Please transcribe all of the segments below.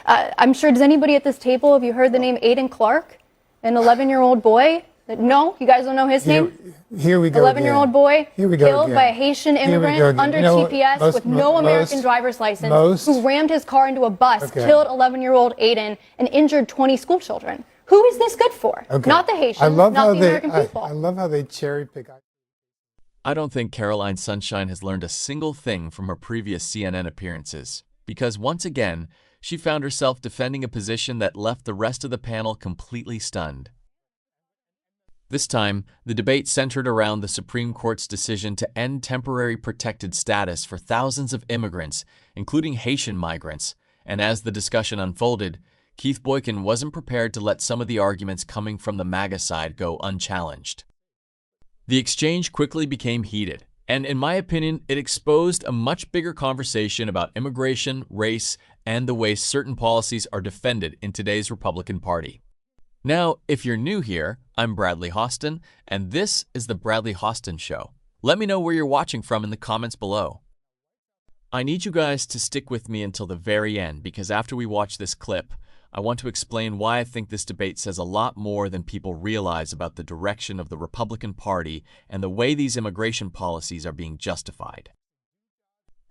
I'm sure, does anybody at this table, have you heard the name Aiden Clark, an 11-year-old boy? No? You guys don't know his name? Here we go 11-year-old boy killed again. by a Haitian immigrant under TPS with no American driver's license who rammed his car into a bus, killed 11-year-old Aiden, and injured 20 school children. Who is this good for? Not the Haitians, not the American people. I love how they cherry pick. I don't think Caroline Sunshine has learned a single thing from her previous CNN appearances, because once again, she found herself defending a position that left the rest of the panel completely stunned. This time, the debate centered around the Supreme Court's decision to end temporary protected status for thousands of immigrants, including Haitian migrants, and as the discussion unfolded, Keith Boykin wasn't prepared to let some of the arguments coming from the MAGA side go unchallenged. The exchange quickly became heated, and in my opinion, it exposed a much bigger conversation about immigration, race, and the way certain policies are defended in today's Republican Party. Now, if you're new here, I'm Bradley Hostin, and this is The Bradley Hostin Show. Let me know where you're watching from in the comments below. I need you guys to stick with me until the very end, because after we watch this clip, I want to explain why I think this debate says a lot more than people realize about the direction of the Republican Party and the way these immigration policies are being justified.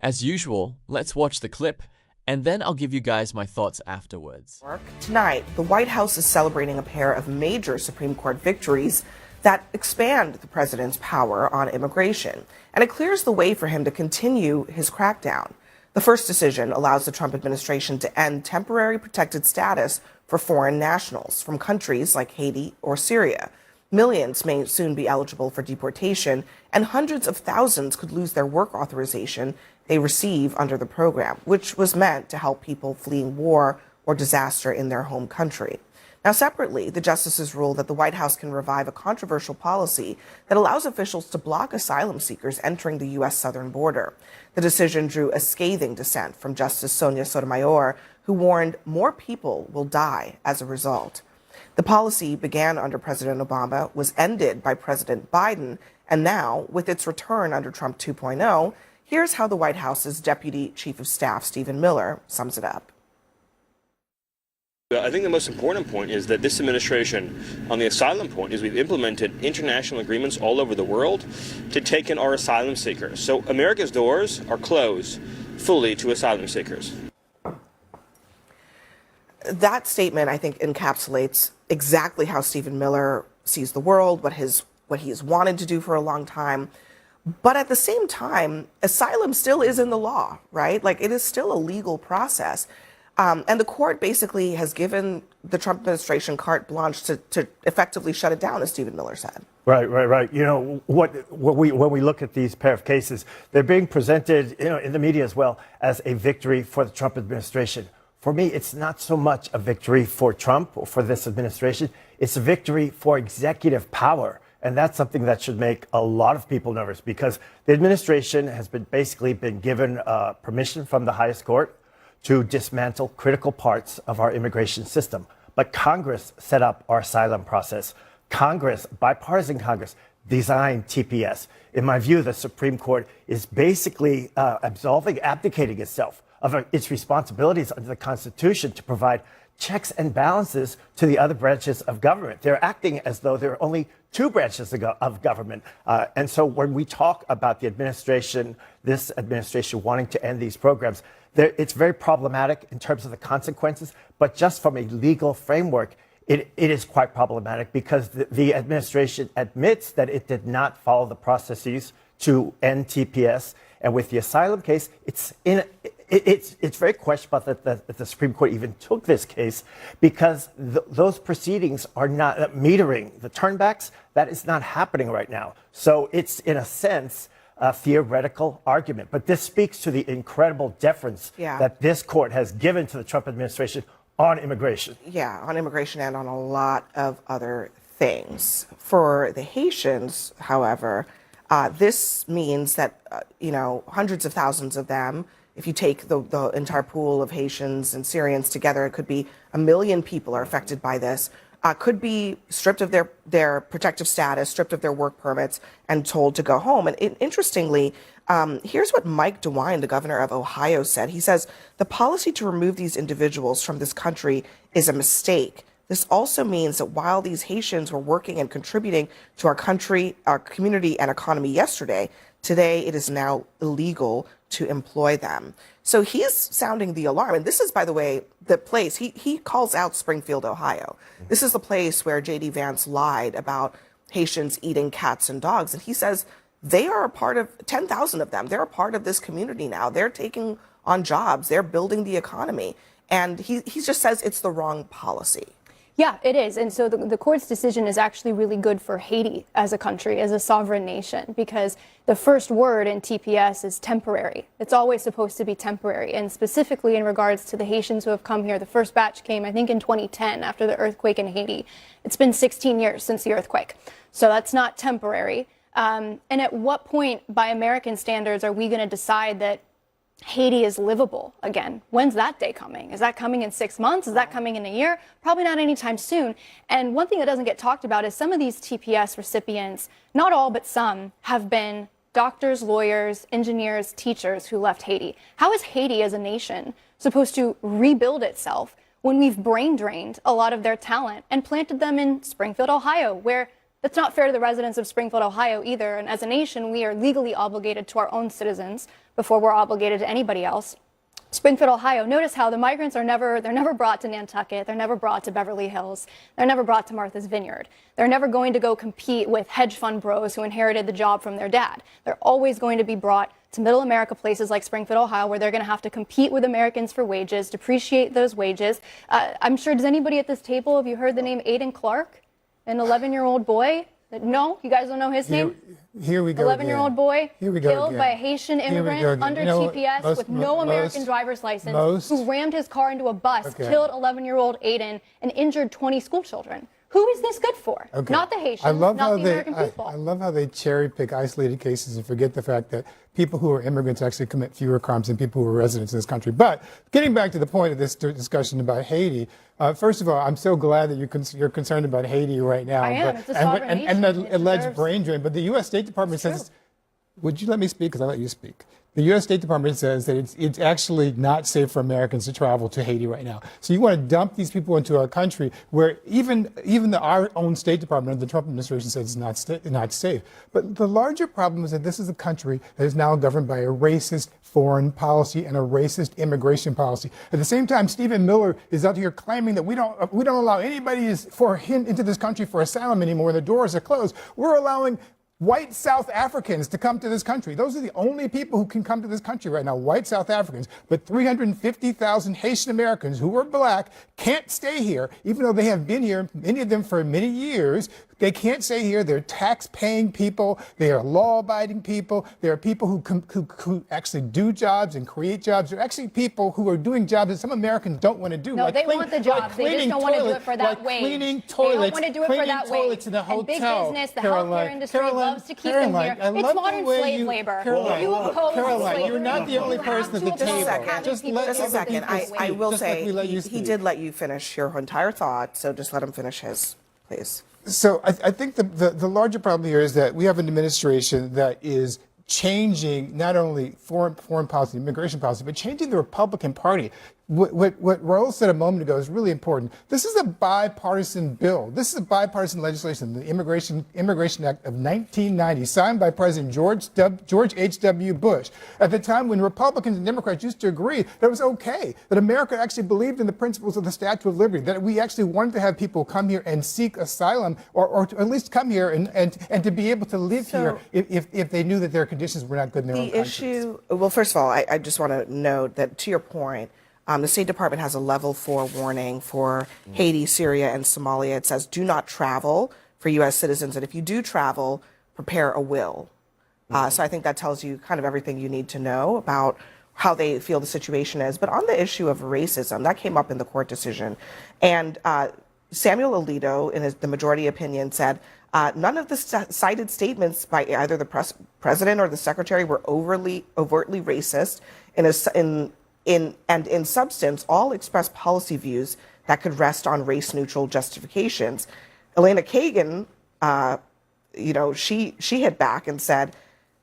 As usual, let's watch the clip, and then I'll give you guys my thoughts afterwards. Tonight, the White House is celebrating a pair of major Supreme Court victories that expand the president's power on immigration, and it clears the way for him to continue his crackdown. The first decision allows the Trump administration to end temporary protected status for foreign nationals from countries like Haiti or Syria. Millions may soon be eligible for deportation, and hundreds of thousands could lose their work authorization they receive under the program, which was meant to help people fleeing war or disaster in their home country. Now, separately, the justices ruled that the White House can revive a controversial policy that allows officials to block asylum seekers entering the U.S. southern border. The decision drew a scathing dissent from Justice Sonia Sotomayor, who warned more people will die as a result. The policy began under President Obama, was ended by President Biden, and now, with its return under Trump 2.0, here's how the White House's Deputy Chief of Staff, Stephen Miller, sums it up. I think the most important point is that this administration, on the asylum point, is we've implemented international agreements all over the world to take in our asylum seekers. So America's doors are closed fully to asylum seekers. That statement, I think, encapsulates exactly how Stephen Miller sees the world, what he has wanted to do for a long time. But at the same time, asylum still is in the law, right? Like, it is still a legal process. And the court basically has given the Trump administration carte blanche to effectively shut it down, as Stephen Miller said. Right. You know, when we look at these pair of cases, they're being presented, in the media as well, as a victory for the Trump administration. For me, it's not so much a victory for Trump or for this administration. It's a victory for executive power. And that's something that should make a lot of people nervous, because the administration has basically been given permission from the highest court to dismantle critical parts of our immigration system. But Congress set up our asylum process. Congress, bipartisan Congress, designed TPS. In my view, the Supreme Court is basically abdicating itself of its responsibilities under the Constitution to provide checks and balances to the other branches of government. They're acting as though there are only two branches of government. And so when we talk about the administration, this administration wanting to end these programs, it's very problematic in terms of the consequences, but just from a legal framework, it is quite problematic, because the administration admits that it did not follow the processes to end TPS. And with the asylum case, it's very questionable that the Supreme Court even took this case, because those proceedings are not metering the turnbacks. That is not happening right now. So it's, in a sense, a theoretical argument. But this speaks to the incredible deference that this court has given to the Trump administration on immigration. Yeah, on immigration and on a lot of other things. For the Haitians, however, this means that, hundreds of thousands of them, if you take the entire pool of Haitians and Syrians together, it could be 1 million people are affected by this. could be stripped of their protective status, stripped of their work permits, and told to go home. And interestingly, here's what Mike DeWine, the governor of Ohio, said. He says, the policy to remove these individuals from this country is a mistake. This also means that while these Haitians were working and contributing to our country, our community and economy yesterday, today it is now illegal to employ them. So he is sounding the alarm. And this is, by the way, the place, he calls out Springfield, Ohio. This is the place where J.D. Vance lied about Haitians eating cats and dogs. And he says they are a part of 10,000 of them. They're a part of this community now. They're taking on jobs. They're building the economy. And he just says it's the wrong policy. Yeah, it is. And so the court's decision is actually really good for Haiti as a country, as a sovereign nation, because the first word in TPS is temporary. It's always supposed to be temporary. And specifically in regards to the Haitians who have come here, the first batch came, I think, in 2010 after the earthquake in Haiti. It's been 16 years since the earthquake. So that's not temporary. And at what point, by American standards, are we going to decide that Haiti is livable again? When's that day coming? Is that coming in 6 months? Is that coming in a year? Probably not anytime soon. And one thing that doesn't get talked about is some of these TPS recipients, not all but some, have been doctors, lawyers, engineers, teachers who left Haiti. How is Haiti as a nation supposed to rebuild itself when we've brain drained a lot of their talent and planted them in Springfield, Ohio, where it's not fair to the residents of Springfield, Ohio either. And as a nation, we are legally obligated to our own citizens before we're obligated to anybody else. Springfield, Ohio, notice how the migrants are never brought to Nantucket. They're never brought to Beverly Hills. They're never brought to Martha's Vineyard. They're never going to go compete with hedge fund bros who inherited the job from their dad. They're always going to be brought to middle America, places like Springfield, Ohio, where they're going to have to compete with Americans for wages, depreciate those wages. I'm sure, does anybody at this table, have you heard the name Aiden Clark? An 11-year-old boy? No? You guys don't know his name? Here we go. 11-year-old boy killed again. by a Haitian immigrant under TPS with no American driver's license who rammed his car into a bus, killed 11-year-old Aiden, and injured 20 school children. Who is this good for? Not the Haitians, not the American people. I love how they cherry pick isolated cases and forget the fact that people who are immigrants actually commit fewer crimes than people who are residents in this country. But getting back to the point of this discussion about Haiti, first of all, I'm so glad that you're concerned about Haiti right now. I am. It's a sovereign nation. And the alleged brain drain. But the U.S. State Department says, would you let me speak? Because I let you speak. The U.S. State Department says that it's actually not safe for Americans to travel to Haiti right now. So you want to dump these people into our country where even our own State Department under the Trump administration says it's not safe. But the larger problem is that this is a country that is now governed by a racist foreign policy and a racist immigration policy. At the same time, Stephen Miller is out here claiming that we don't allow anybody into this country for asylum anymore. The doors are closed. We're allowing white South Africans to come to this country. Those are the only people who can come to this country right now, white South Africans. But 350,000 Haitian Americans who are black can't stay here, even though they have been here, many of them for many years. They can't stay here. They're tax-paying people. They are law-abiding people. They are people who actually do jobs and create jobs. They're actually people who are doing jobs that some Americans don't want to do. No, they want the jobs. They just don't want to do it for that wage. Cleaning toilets. They don't want to do it for that wage. In a hotel. And big business, the healthcare industry loves to keep them here. It's modern slave labor. You oppose slavery. You're not the only person at the table. Just a second. I will say he did let you finish your entire thought, so just let him finish his, please. So I think the larger problem here is that we have an administration that is changing not only foreign policy, immigration policy, but changing the Republican Party. What Raul said a moment ago is really important. This is a bipartisan bill. This is a bipartisan legislation, the Immigration Act of 1990, signed by President George H.W. Bush, at the time when Republicans and Democrats used to agree that it was okay, that America actually believed in the principles of the Statue of Liberty, that we actually wanted to have people come here and seek asylum, or to at least come here and to be able to live here if they knew that their conditions were not good in their own countries. Well, first of all, I just want to note that, to your point, the State Department has a level 4 warning for Haiti, Syria, and Somalia. It says do not travel for U.S. citizens, and if you do travel, prepare a will. So I think that tells you kind of everything you need to know about how they feel the situation is. But on the issue of racism, that came up in the court decision. And Samuel Alito, in the majority opinion, said none of the cited statements by either the president or the secretary were overtly racist. In substance, all expressed policy views that could rest on race-neutral justifications. Elena Kagan, she hit back and said,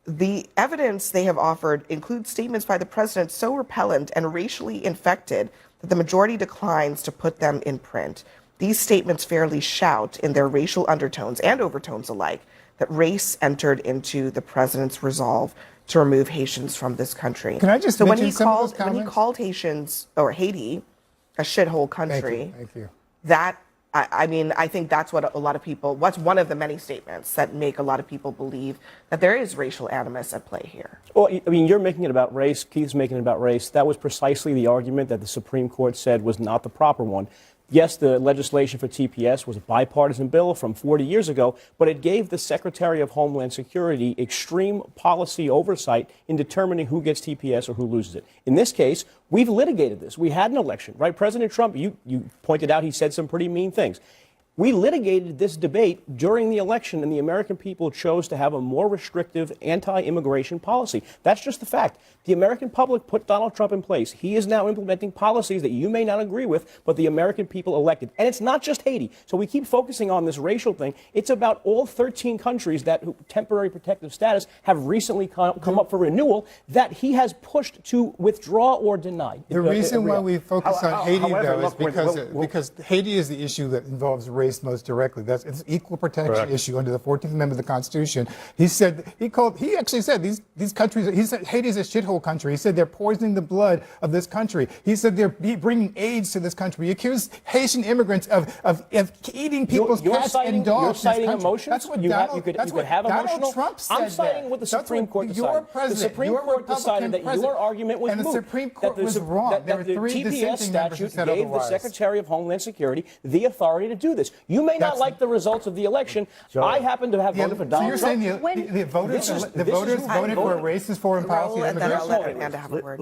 the evidence they have offered includes statements by the president so repellent and racially infected that the majority declines to put them in print. These statements fairly shout in their racial undertones and overtones alike that race entered into the president's resolve to remove Haitians from this country. Can I just mention some of those comments? When he called Haitians or Haiti a shithole country, Thank you. That I think that's what a lot of people, what's one of the many statements that make a lot of people believe that there is racial animus at play here. Well, I mean, you're making it about race. Keith's making it about race. That was precisely the argument that the Supreme Court said was not the proper one. Yes, the legislation for TPS was a bipartisan bill from 40 years ago, but it gave the Secretary of Homeland Security extreme policy oversight in determining who gets TPS or who loses it. In this case, we've litigated this. We had an election, right? President Trump, you pointed out he said some pretty mean things. We litigated this debate during the election, and the American people chose to have a more restrictive anti-immigration policy. That's just the fact. The American public put Donald Trump in place. He is now implementing policies that you may not agree with, but the American people elected. And it's not just Haiti. So we keep focusing on this racial thing. It's about all 13 countries that temporary protective status have recently come up for renewal that he has pushed to withdraw or deny. The reason why we focus on Haiti, though, is because Haiti is the issue that involves race most directly. It's an equal protection issue under the 14th Amendment of the Constitution. He actually said these countries, he said Haiti is a shithole country. He said they're poisoning the blood of this country. He said they're bringing AIDS to this country. He accused Haitian immigrants of eating people's cats and dogs. You're citing emotions? That's what you could have emotional. Trump said. I'm citing what the Supreme Court decided. The Supreme Court decided that your argument was moot. And the Supreme Court was wrong. That the TPS statute gave the Secretary of Homeland Security the authority to do this. You may not like the results of the election. I happen to have voted for Donald Trump. So you're saying the voters voted for a racist foreign policy on immigration?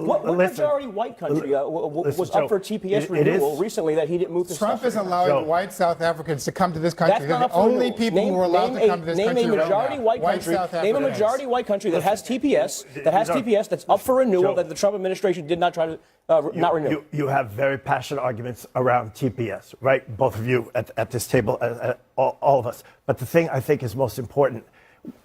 What majority white country was up for TPS renewal recently that he didn't move to? Trump is allowing white South Africans to come to this country. They're the only people who are allowed to come to this country. Name a majority white country. Name a majority white country that has TPS. That's up for renewal that the Trump administration did not try to not renew. You have very passionate arguments around TPS, right? Both of you at this table, all of us. But the thing I think is most important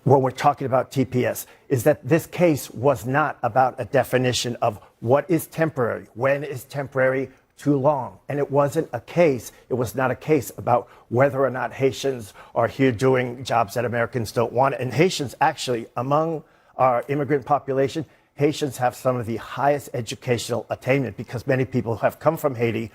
when we're talking about TPS is that this case was not about a definition of what is temporary, when is temporary too long. And it was not a case about whether or not Haitians are here doing jobs that Americans don't want. And Haitians actually, among our immigrant population, Haitians have some of the highest educational attainment because many people who have come from Haiti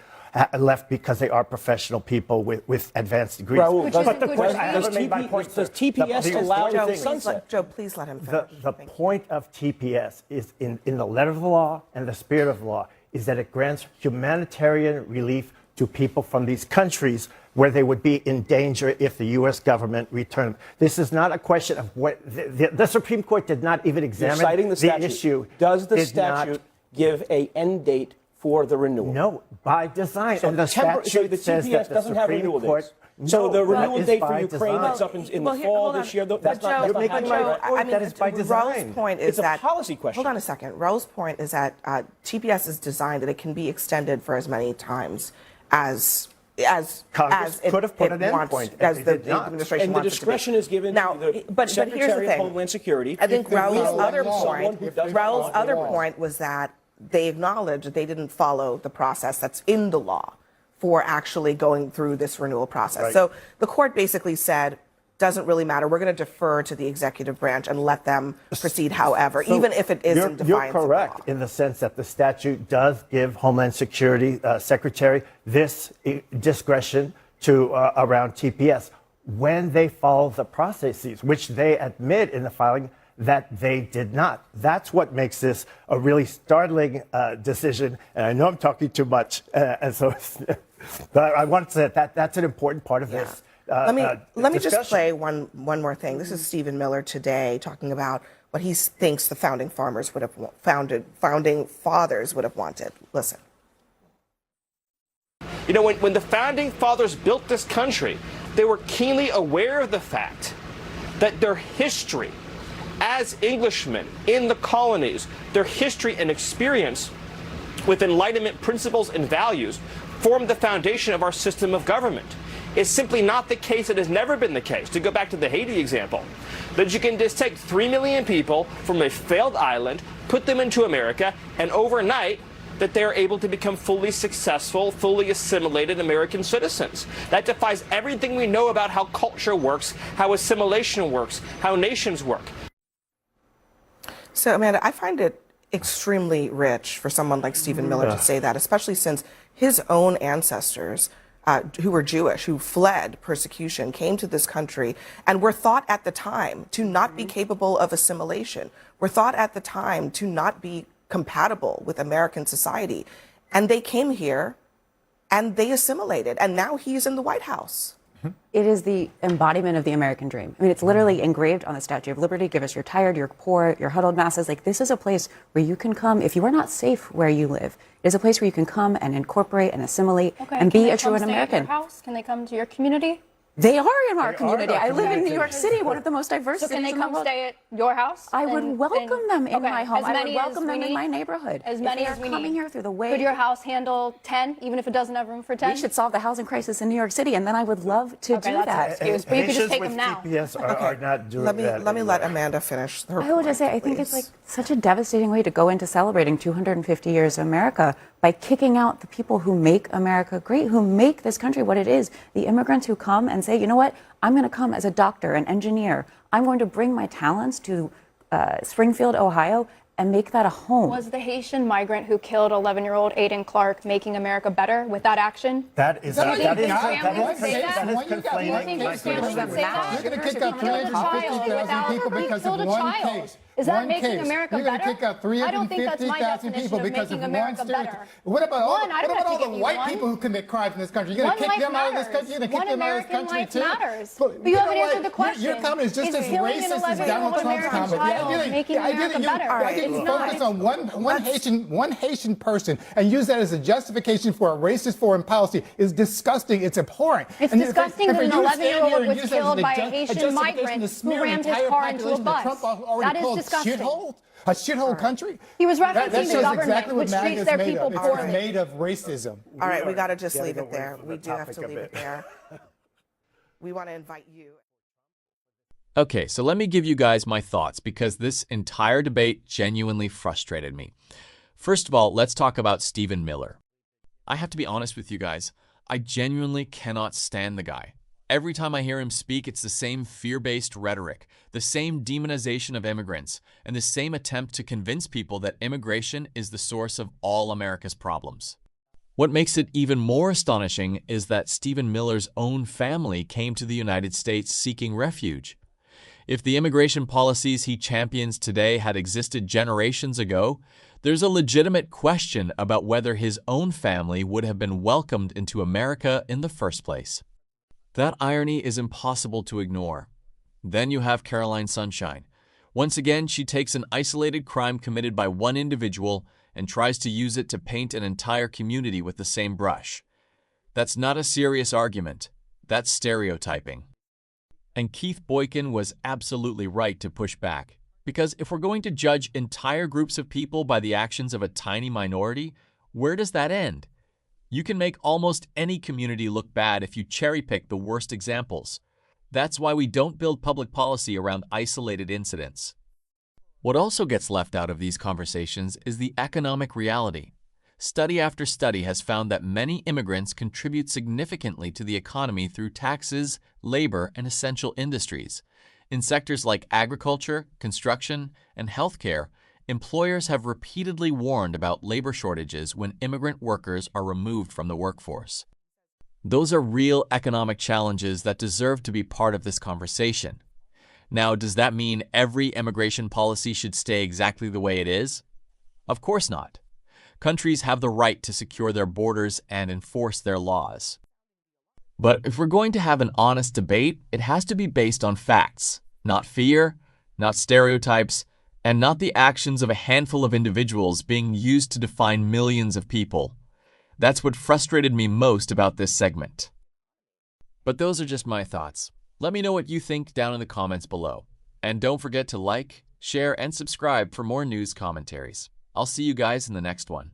left because they are professional people with advanced degrees. Raul, does TPS allow the sunset? Joe, please let him finish. The point of TPS is in the letter of the law and the spirit of the law is that it grants humanitarian relief to people from these countries where they would be in danger if the U.S. government returned. This is not a question of what the Supreme Court did not even examine the issue. Does the statute give an end date for the renewal? No, by design. So and the statute the says TPS that the doesn't have Supreme renewal Court, dates. So the renewal date for Ukraine design. that's up in the fall this year, that's not You're making my point that is by design. Raul's point is it's a policy question. Hold on a second. Raul's point is that TPS is designed that it can be extended for as many times as Congress could have put an end point, as the administration and the discretion is given now, to the but here's the Secretary of thing. Homeland Security. I think Raul's other point was that they acknowledged that they didn't follow the process that's in the law for actually going through this renewal process. Right. So the court basically said, doesn't really matter. We're going to defer to the executive branch and let them proceed however, even if it is in defiance You're of correct law. in the sense that the statute does give Homeland Security Secretary this discretion to around TPS when they follow the processes, which they admit in the filing that they did not. That's what makes this a really startling decision. And I know I'm talking too much, and so but I want to say that's an important part of this. Let me just play one more thing. This is Stephen Miller today talking about what he thinks the founding fathers would have wanted. Listen. You know, when the founding fathers built this country, they were keenly aware of the fact that their history as Englishmen in the colonies, their history and experience with Enlightenment principles and values formed the foundation of our system of government. It's simply not the case. It has never been the case. To go back to the Haiti example, that you can just take 3 million people from a failed island, put them into America, and overnight that they're able to become fully successful, fully assimilated American citizens. That defies everything we know about how culture works, how assimilation works, how nations work. So, Amanda, I find it extremely rich for someone like Stephen Miller to say that, especially since his own ancestors, who were Jewish, who fled persecution, came to this country, and were thought at the time to not be capable of assimilation, were thought at the time to not be compatible with American society. And they came here and they assimilated. And now he's in the White House. It is the embodiment of the American dream. I mean, it's literally engraved on the Statue of Liberty. Give us your tired, your poor, your huddled masses. Like, this is a place where you can come if you are not safe where you live. It is a place where you can come and incorporate and assimilate and be a true American. Can they come to your community? They are in our community. I live in New York City, one of the most diverse cities in the world. So can they come stay at your house? I would welcome them in my home. I would welcome them in my neighborhood. As many as we need. Coming here through the way. Could your house handle 10, even if it doesn't have room for 10? We should solve the housing crisis in New York City, and then I would love to do that. But you could just take them now. TPS are not doing that. Let me let Amanda finish her I would just say, I think it's like such a devastating way to go into celebrating 250 years of America by kicking out the people who make America great, who make this country what it is. The immigrants who come and say, you know what, I'm going to come as a doctor, an engineer. I'm going to bring my talents to Springfield, Ohio, and make that a home. Was the Haitian migrant who killed 11-year-old Aiden Clark making America better with that action? That is complaining. You're going to kick out 350,000 people because of one case. Is that making America better? You're going to kick out 350,000 people because of one stereotype. What about all the white people who commit crimes in this country? You're going to kick them out of this country? You're going to kick them out of this country too? But you haven't answered the question. Your comment is just as racist as Donald Trump's comment. I didn't focus on one Haitian person and use that as a justification for a racist foreign policy is disgusting. It's abhorrent. It's disgusting that an 11-year-old was killed by a Haitian migrant who rammed his car into a bus. That is disgusting. A shithole country? He was referencing the government, exactly which treats their people poorly. It's made of racism. All right, we got to just leave it there. We do have to leave it there. We want to invite you. Okay, so let me give you guys my thoughts because this entire debate genuinely frustrated me. First of all, let's talk about Stephen Miller. I have to be honest with you guys. I genuinely cannot stand the guy. Every time I hear him speak, it's the same fear-based rhetoric, the same demonization of immigrants, and the same attempt to convince people that immigration is the source of all America's problems. What makes it even more astonishing is that Stephen Miller's own family came to the United States seeking refuge. If the immigration policies he champions today had existed generations ago, there's a legitimate question about whether his own family would have been welcomed into America in the first place. That irony is impossible to ignore. Then you have Caroline Sunshine. Once again, she takes an isolated crime committed by one individual and tries to use it to paint an entire community with the same brush. That's not a serious argument. That's stereotyping. And Keith Boykin was absolutely right to push back. Because if we're going to judge entire groups of people by the actions of a tiny minority, where does that end? You can make almost any community look bad if you cherry-pick the worst examples. That's why we don't build public policy around isolated incidents. What also gets left out of these conversations is the economic reality. Study after study has found that many immigrants contribute significantly to the economy through taxes, labor, and essential industries. In sectors like agriculture, construction, and healthcare, employers have repeatedly warned about labor shortages when immigrant workers are removed from the workforce. Those are real economic challenges that deserve to be part of this conversation. Now, does that mean every immigration policy should stay exactly the way it is? Of course not. Countries have the right to secure their borders and enforce their laws. But if we're going to have an honest debate, it has to be based on facts, not fear, not stereotypes, and not the actions of a handful of individuals being used to define millions of people. That's what frustrated me most about this segment. But those are just my thoughts. Let me know what you think down in the comments below. And don't forget to like, share, and subscribe for more news commentaries. I'll see you guys in the next one.